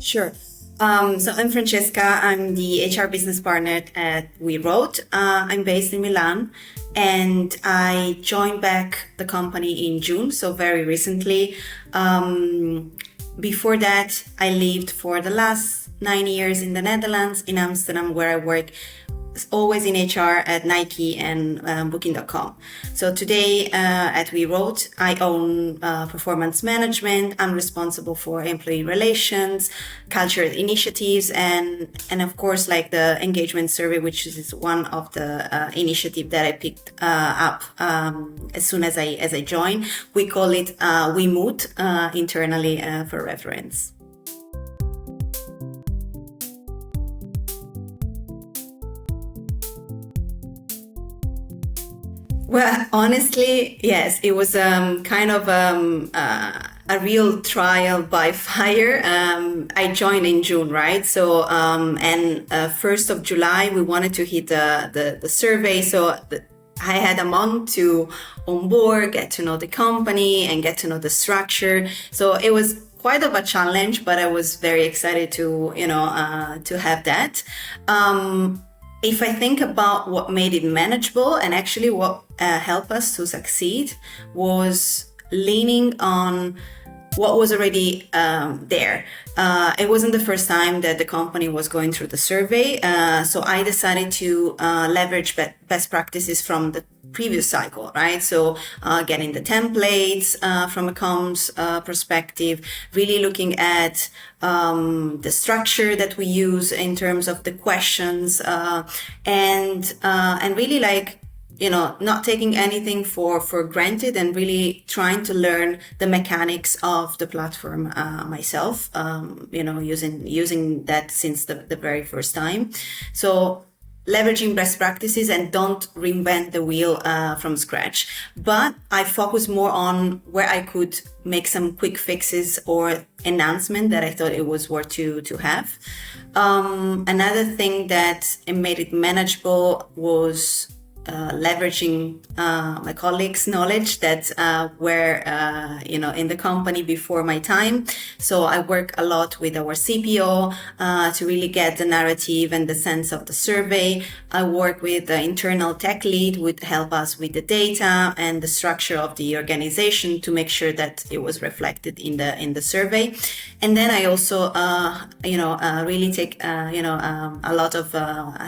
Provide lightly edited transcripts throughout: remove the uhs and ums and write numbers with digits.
Sure. So I'm Francesca. I'm the HR business partner at WeRoad. I'm based in Milan, and I joined back the company in June, so very recently. Before that, I lived for the last 9 years in the Netherlands, in Amsterdam, where I work always in HR at Nike and Booking.com. So today at WeRoad, I own performance management. I'm responsible for employee relations, culture initiatives, and of course, like the engagement survey, which is one of the initiative that I picked up as soon as I joined. We call it WeMood internally for reference. Well, honestly, yes, it was kind of a real trial by fire. I joined in June, right? So, and 1st of July, we wanted to hit the survey. So I had a month to onboard, get to know the company and get to know the structure. So it was quite of a challenge, but I was very excited to have that. If I think about what made it manageable and actually what helped us to succeed was leaning on what was already there. It wasn't the first time that the company was going through the survey, so I decided to leverage best practices from the previous cycle, right? So getting the templates from a comms perspective, really looking at the structure that we use in terms of the questions, and really not taking anything for granted and really trying to learn the mechanics of the platform myself, using that since the very first time. So leveraging best practices and don't reinvent the wheel from scratch. But I focus more on where I could make some quick fixes or enhancement that I thought it was worth to have. Another thing that made it manageable was leveraging my colleagues' knowledge that were in the company before my time. So I work a lot with our CPO to really get the narrative and the sense of the survey. I work with the internal tech lead, would help us with the data and the structure of the organization to make sure that it was reflected in the survey. And then I also really take a lot of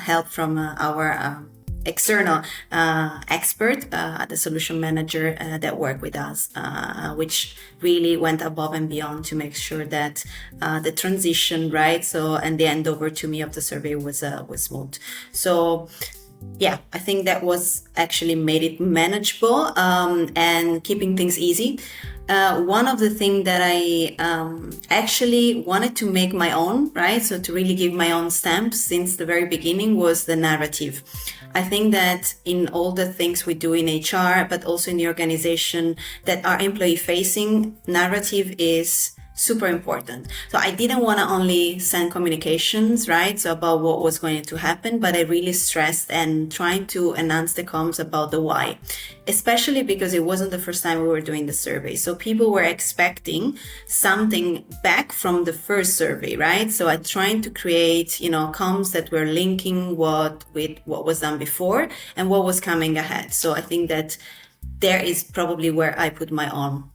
help from our external expert, the solution manager that worked with us, which really went above and beyond to make sure that the transition, right? So, and the handover to me of the survey was smooth. So, yeah, I think that was actually made it manageable and keeping things easy. One of the things that I actually wanted to make my own, right? So to really give my own stamp since the very beginning was the narrative. I think that in all the things we do in HR, but also in the organization that are employee facing, narrative is super important. So I didn't want to only send communications, right? So about what was going to happen, but I really stressed and trying to enhance the comms about the why, especially because it wasn't the first time we were doing the survey. So people were expecting something back from the first survey, right? So I tried to create, comms that were linking what was done before and what was coming ahead. So I think that there is probably where I put my own,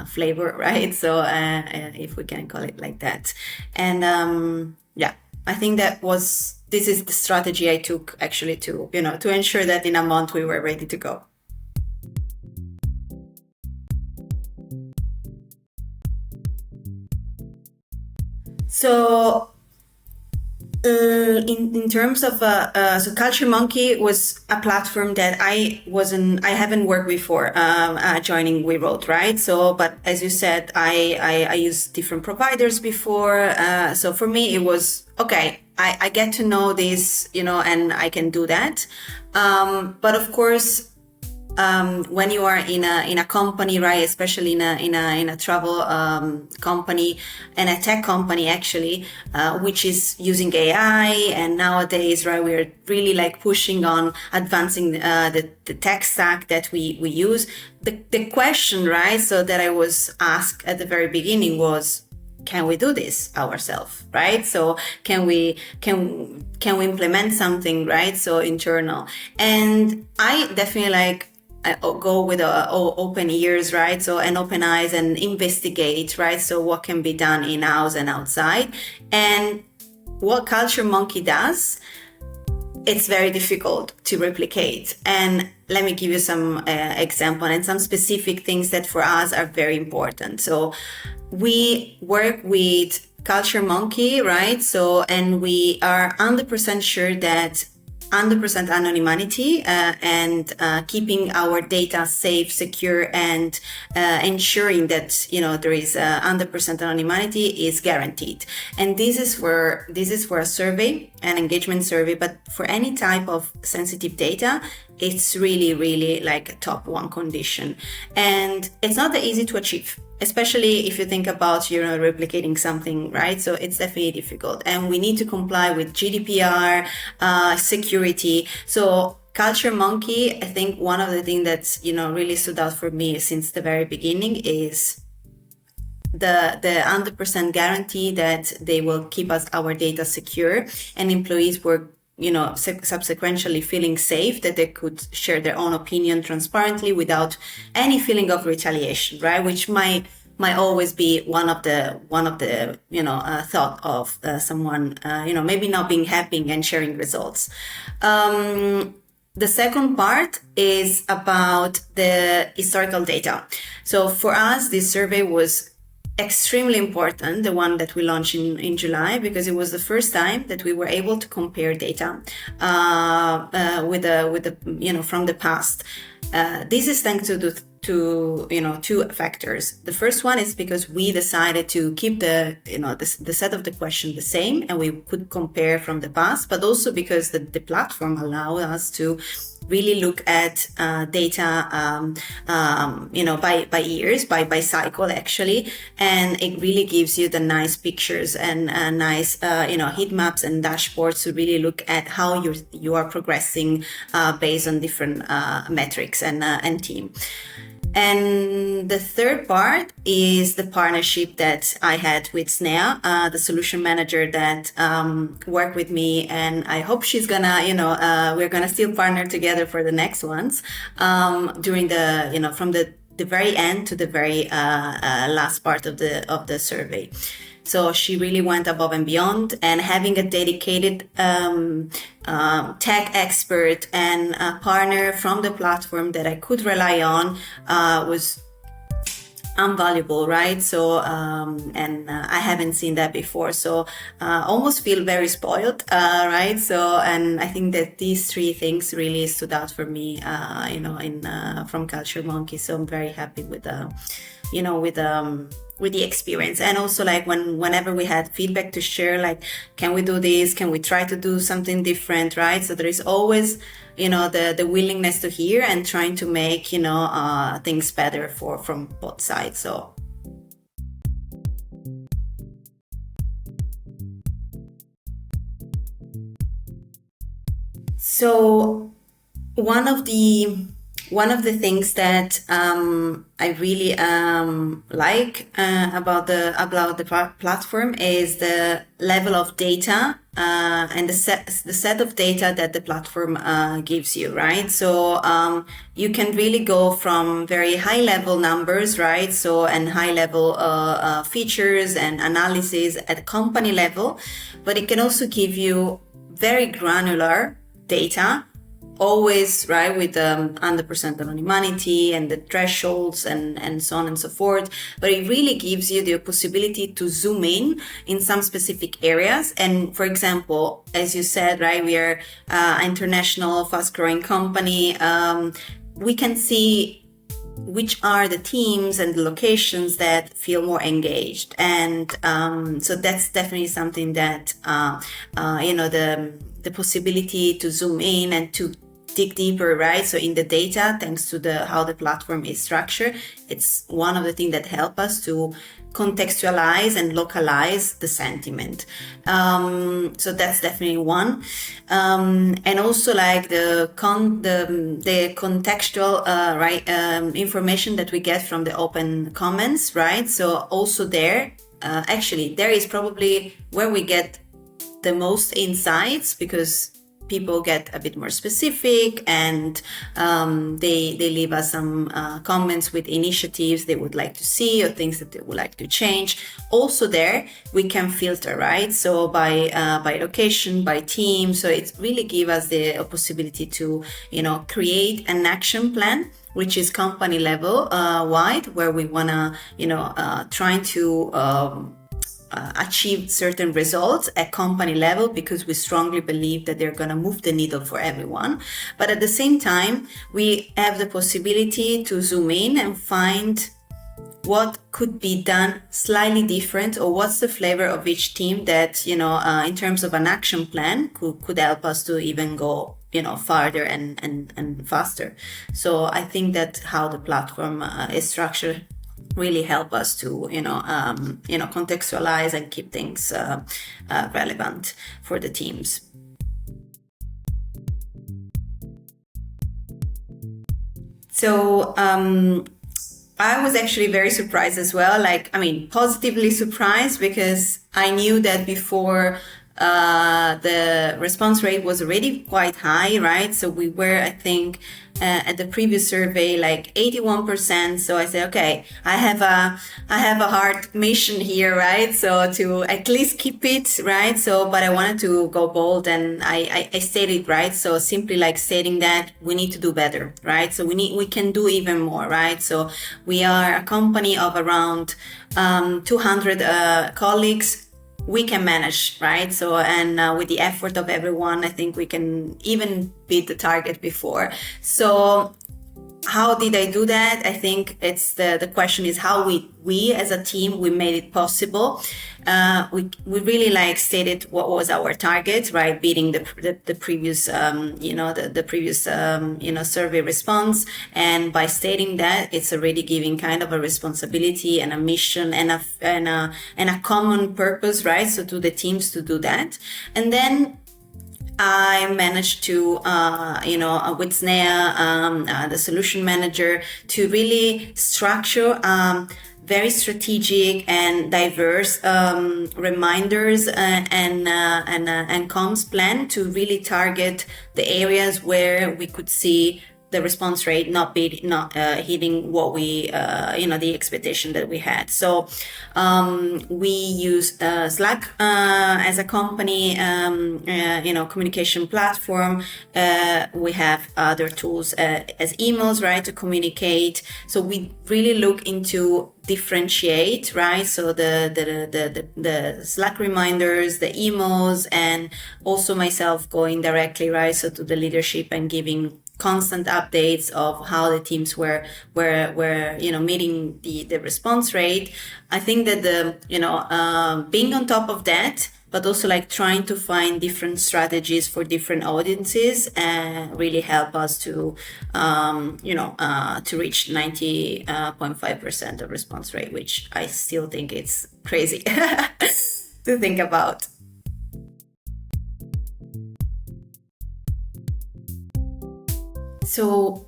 flavor, right? So if we can call it like that. And I think this is the strategy I took actually to ensure that in a month we were ready to go. So in terms of so CultureMonkey was a platform that I haven't worked before joining WeRoad, right? So but as you said, I used different providers before, so for me it was okay, I get to know this, and I can do that, but of course when you are in a company, right, especially in a travel company and a tech company actually, which is using AI, and nowadays, right, we're really like pushing on advancing the tech stack that we use. The question, right, so that I was asked at the very beginning was, can we do this ourselves, right? So can we implement something, right? So internal. And I definitely I go with open ears, right? So, and open eyes and investigate, right? So what can be done in-house and outside. And what CultureMonkey does, it's very difficult to replicate. And let me give you some example and some specific things that for us are very important. So we work with CultureMonkey, right? So, and we are 100% sure that 100% anonymity and keeping our data safe, secure, and ensuring that there is 100% anonymity is guaranteed. And this is for a survey, an engagement survey, but for any type of sensitive data, it's really, really like a top one condition, and it's not that easy to achieve, especially if you think about replicating something, right? So it's definitely difficult, and we need to comply with GDPR, security. So CultureMonkey, I think one of the things that's really stood out for me since the very beginning is the 100% guarantee that they will keep our data secure, and employees were subsequently feeling safe that they could share their own opinion transparently without any feeling of retaliation, right? Which might always be one of the thought of someone maybe not being happy and sharing results. The second part is about the historical data. So for us, this survey was extremely important, the one that we launched in July, because it was the first time that we were able to compare data with the from the past. This is thanks to two factors. The first one is because we decided to keep the set of the question the same, and we could compare from the past, but also because the platform allowed us to really look at data, by years, by cycle actually, and it really gives you the nice pictures and nice, heat maps and dashboards to really look at how you are progressing based on different metrics and team. And the third part is the partnership that I had with Snea, the solution manager that worked with me, and I hope she's gonna, we're gonna still partner together for the next ones during the, from the very end to the very last part of the survey. So she really went above and beyond, and having a dedicated tech expert and a partner from the platform that I could rely on was invaluable, right? So, I haven't seen that before. So, almost feel very spoiled, right? So, and I think that these three things really stood out for me, from CultureMonkey. So I'm very happy with the experience. And also whenever we had feedback to share, can we do this? Can we try to do something different, right? So there is always, the willingness to hear and trying to make, things better from both sides. So one of the things that I really like about the platform is the level of data and the set of data that the platform gives you, right? So you can really go from very high level numbers, right? So and high level features and analysis at company level, but it can also give you very granular data, always, right, with 100% anonymity and the thresholds and so on and so forth. But it really gives you the possibility to zoom in some specific areas. And for example, as you said, right, we are an international fast-growing company. We can see which are the teams and the locations that feel more engaged. And so that's definitely something that, the possibility to zoom in and to dig deeper, right? So in the data, thanks to how the platform is structured, it's one of the things that help us to contextualize and localize the sentiment. So that's definitely one. And also the contextual, information that we get from the open comments, right? So also there, actually, there is probably where we get the most insights, because people get a bit more specific, and they leave us some comments with initiatives they would like to see or things that they would like to change. Also there we can filter, right? So by location, by team. So it really gives us the possibility to, create an action plan, which is company level wide, where we wanna, trying to achieve certain results at company level, because we strongly believe that they're going to move the needle for everyone. But at the same time, we have the possibility to zoom in and find what could be done slightly different, or what's the flavor of each team that, in terms of an action plan could help us to even go farther and faster. So I think that how the platform is structured really help us to contextualize and keep things relevant for the teams. So I was actually very surprised as well, positively surprised, because I knew that before the response rate was already quite high, right? So we were, I think, at the previous survey, 81%. So I said, okay, I have a hard mission here, right? So to at least keep it, right? So, but I wanted to go bold, and I stated, right? So simply stating that we need to do better, right? So we can do even more, right? So we are a company of around 200 colleagues. We can manage, right? So, and with the effort of everyone, I think we can even beat the target before. So how did I do that? I think it's the question is how we as a team, we made it possible. We really stated what was our target, right? Beating the previous, the previous, survey response. And by stating that, it's already giving kind of a responsibility and a mission and a common purpose, right? So to the teams to do that. And then I managed to, with Snea, the solution manager, to really structure very strategic and diverse reminders and comms plan to really target the areas where we could see the response rate not hitting what we the expectation that we had. So we use Slack as a company communication platform. We have other tools as emails, right, to communicate. So we really look into differentiate, right? So the Slack reminders, the emails, and also myself going directly, right, so to the leadership and giving constant updates of how the teams were meeting the response rate. I think that being on top of that, but also trying to find different strategies for different audiences really help us to reach 90.5% of response rate, which I still think it's crazy to think about. So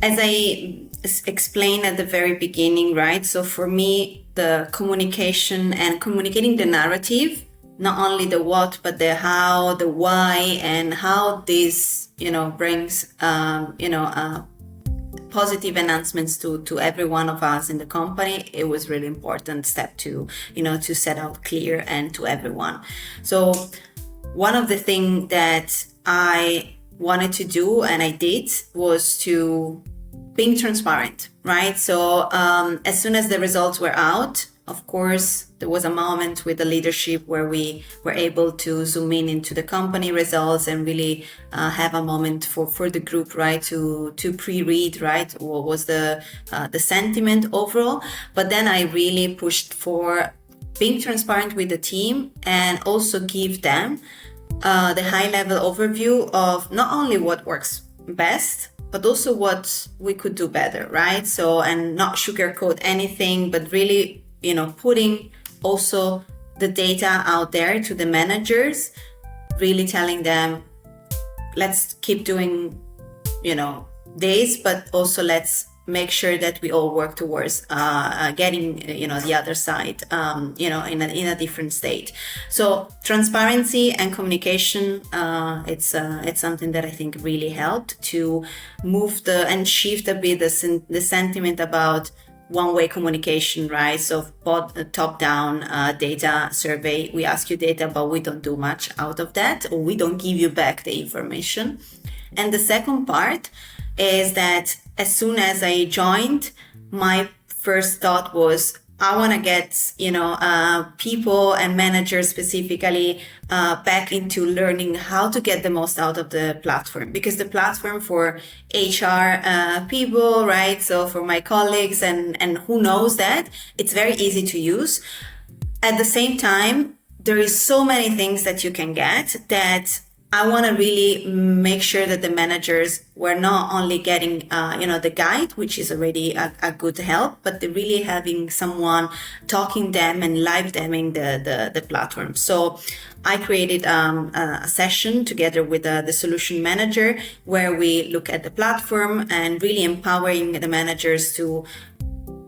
as I explained at the very beginning, right? So for me, the communication and communicating the narrative, not only the what, but the how, the why, and how this, brings, positive enhancements to every one of us in the company. It was really important step to set out clear and to everyone. So one of the things that I wanted to do, and I did, was to being transparent, right? So as soon as the results were out, of course, there was a moment with the leadership where we were able to zoom in into the company results and really have a moment for the group, right, to pre-read, right, what was the sentiment overall. But then I really pushed for being transparent with the team and also give them the high-level overview of not only what works best, but also what we could do better, right? So, and not sugarcoat anything, but really, putting also the data out there to the managers, really telling them, let's keep doing, this, but also let's make sure that we all work towards getting the other side in a different state. So transparency and communication, it's something that I think really helped to move and shift a bit the sentiment about one-way communication, right? So top-down data survey, we ask you data, but we don't do much out of that, or we don't give you back the information. And the second part is that as soon as I joined, my first thought was, I want to get, people and managers specifically back into learning how to get the most out of the platform, because the platform for HR people, right? So for my colleagues and who knows that, it's very easy to use. At the same time, there is so many things that you can get that I want to really make sure that the managers were not only getting, the guide, which is already a good help, but they're really having someone talking them and live demming the platform. So I created a session together with the solution manager where we look at the platform and really empowering the managers to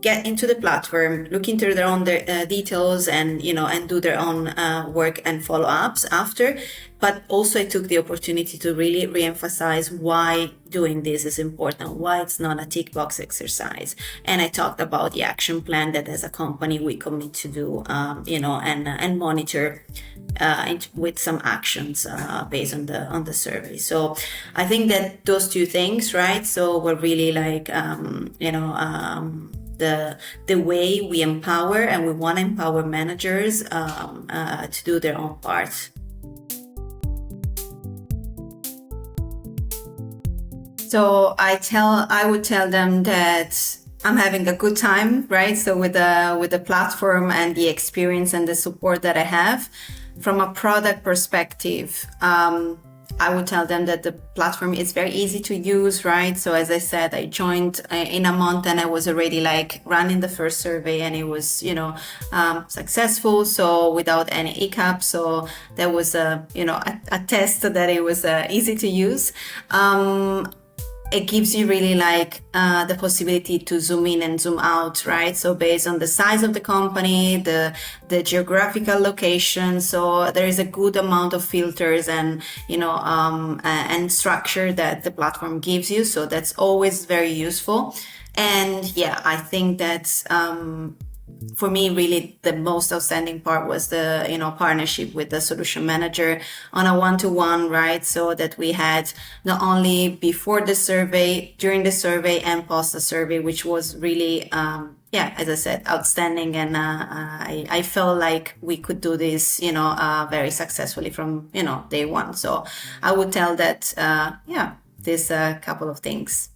get into the platform, look into their own details, and do their own work and follow-ups after. But also I took the opportunity to really re-emphasize why doing this is important, why it's not a tick box exercise. And I talked about the action plan that as a company we commit to do, and monitor with some actions based on the survey. So I think that those two things, right? So we're really like, the way we empower, and we want to empower managers to do their own part. So I would tell them that I'm having a good time, right? So with the platform and the experience and the support that I have. From a product perspective, I would tell them that the platform is very easy to use, right? So as I said, I joined in a month and I was already like running the first survey, and it was, successful. So without any hiccups. So there was a test that it was easy to use. It gives you really like the possibility to zoom in and zoom out, right? So based on the size of the company, the geographical location, so there is a good amount of filters and and structure that the platform gives you. So that's always very useful. And yeah, I think that for me, really, the most outstanding part was the, partnership with the solution manager on a one-to-one, right? So that we had not only before the survey, during the survey, and post the survey, which was really, as I said, outstanding. And I felt like we could do this, very successfully from, day one. So I would tell that, there's a couple of things.